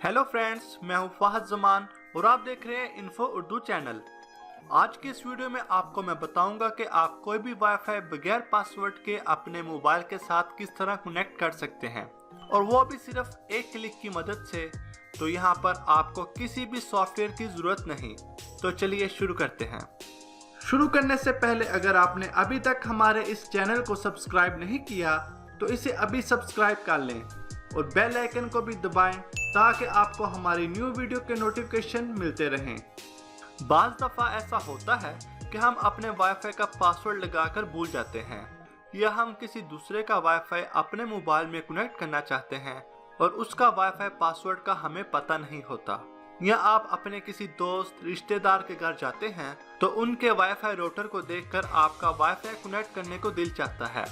Hello friends, मैं हूं फहद जमान और आप देख रहे हैं इन्फो उर्दू चैनल। आज के इस वीडियो में आपको मैं बताऊंगा कि आप कोई भी वाईफाई बगैर पासवर्ड के अपने मोबाइल के साथ किस तरह कनेक्ट कर सकते हैं, और वो भी सिर्फ एक क्लिक की मदद से। तो यहाँ पर आपको किसी भी सॉफ्टवेयर की जरूरत नहीं। तो चलिए शुरू करते हैं। शुरू करने से पहले अगर आपने अभी तक हमारे इस चैनल को सब्सक्राइब नहीं किया तो इसे अभी सब्सक्राइब कर लें और बेल आइकन को भी दबाएं ताकि आपको हमारी न्यू वीडियो के नोटिफिकेशन मिलते रहें। बाज़ दफ़ा ऐसा होता है कि हम अपने वाईफाई का पासवर्ड लगाकर भूल जाते हैं, या हम किसी दूसरे का वाईफाई अपने मोबाइल में कनेक्ट करना चाहते हैं और उसका वाईफाई पासवर्ड का हमें पता नहीं होता। या आप अपने किसी दोस्त रिश्तेदार के घर जाते हैं तो उनके वाईफाई राउटर को देखकर आपका वाईफाई कनेक्ट करने को दिल चाहता है।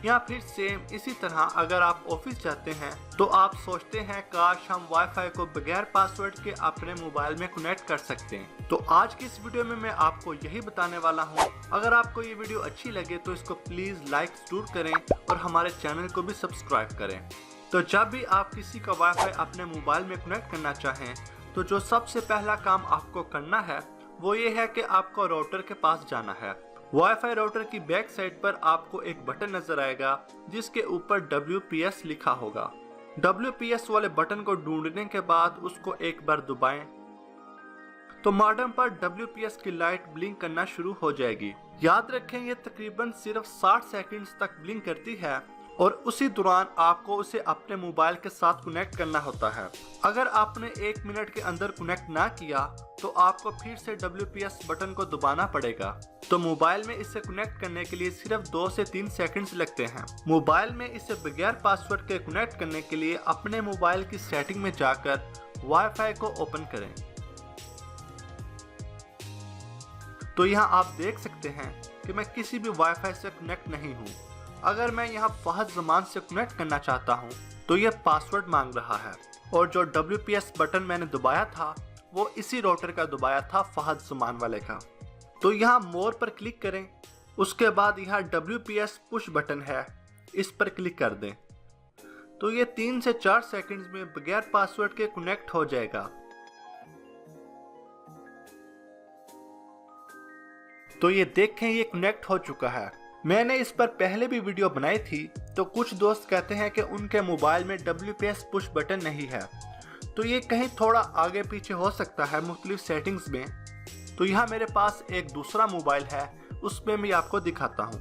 या फिर सेम इसी तरह अगर आप ऑफिस जाते हैं तो आप सोचते हैं काश हम वाईफाई को बगैर पासवर्ड के अपने मोबाइल में कनेक्ट कर सकते हैं। तो आज की इस वीडियो में मैं आपको यही बताने वाला हूँ। अगर आपको ये वीडियो अच्छी लगे तो इसको प्लीज लाइक जरूर करें और हमारे चैनल को भी सब्सक्राइब करें। तो जब भी आप किसी का वाईफाई अपने मोबाइल में कनेक्ट करना चाहें तो जो सबसे पहला काम आपको करना है वो ये है कि आपको राउटर के पास जाना है। वाईफाई राउटर की बैक साइड पर आपको एक बटन नजर आएगा जिसके ऊपर WPS लिखा होगा। WPS वाले बटन को ढूंढने के बाद उसको एक बार दबाएं तो मॉडेम पर WPS की लाइट ब्लिंक करना शुरू हो जाएगी। याद रखें ये तकरीबन सिर्फ 60 सेकंड्स तक ब्लिंक करती है और उसी दौरान आपको उसे अपने मोबाइल के साथ कनेक्ट करना होता है। अगर आपने 1 मिनट के अंदर कनेक्ट ना किया तो आपको फिर से WPS बटन को दबाना पड़ेगा। तो मोबाइल में इसे कनेक्ट करने के लिए सिर्फ 2 से 3 सेकंड्स लगते हैं। मोबाइल में इसे बगैर पासवर्ड के कनेक्ट करने के लिए अपने मोबाइल की सेटिंग में जाकर वाईफाई को ओपन करें। तो यहाँ आप देख सकते हैं कि मैं किसी भी वाईफाई से कनेक्ट नहीं हूँ। अगर मैं यहाँ फहद जमान से कनेक्ट करना चाहता हूँ तो यह पासवर्ड मांग रहा है, और जो WPS बटन मैंने दबाया था वो इसी राउटर का दबाया था, फहद जमान वाले का। तो यहाँ मोर पर क्लिक करें। उसके बाद यहाँ WPS पुश बटन है, इस पर क्लिक कर दें। तो ये 3 से 4 सेकंड्स में बगैर पासवर्ड के कनेक्ट हो जाएगा। तो ये देखें ये कनेक्ट हो चुका है। मैंने इस पर पहले भी वीडियो बनाई थी। तो कुछ दोस्त कहते हैं कि उनके मोबाइल में WPS पुश बटन नहीं है, तो ये कहीं थोड़ा आगे पीछे हो सकता है मुख्तलिफ सेटिंग्स में। तो यहाँ मेरे पास एक दूसरा मोबाइल है, उसमें मैं आपको दिखाता हूँ।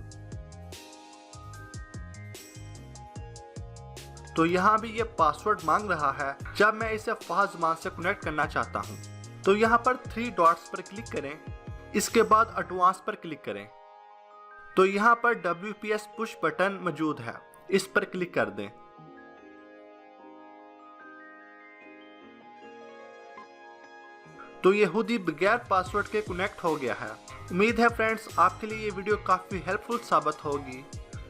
तो यहाँ भी ये पासवर्ड मांग रहा है जब मैं इसे फहद जमान से कनेक्ट करना चाहता हूँ। तो यहाँ पर 3 डॉट्स पर क्लिक करें, इसके बाद एडवांस पर क्लिक करें। तो यहाँ पर WPS पुश बटन मौजूद है, इस पर क्लिक कर दें। तो ये खुद ही बगैर पासवर्ड के कनेक्ट हो गया है। उम्मीद है फ्रेंड्स आपके लिए ये वीडियो काफ़ी हेल्पफुल साबित होगी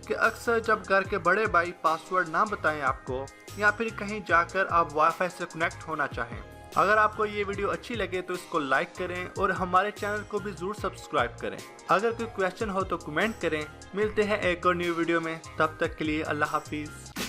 कि अक्सर जब घर के बड़े भाई पासवर्ड ना बताएं आपको, या फिर कहीं जाकर आप वाईफाई से कनेक्ट होना चाहें। अगर आपको ये वीडियो अच्छी लगे तो इसको लाइक करें और हमारे चैनल को भी जरूर सब्सक्राइब करें। अगर कोई क्वेश्चन हो तो कमेंट करें। मिलते हैं एक और न्यू वीडियो में, तब तक के लिए अल्लाह हाफिज़।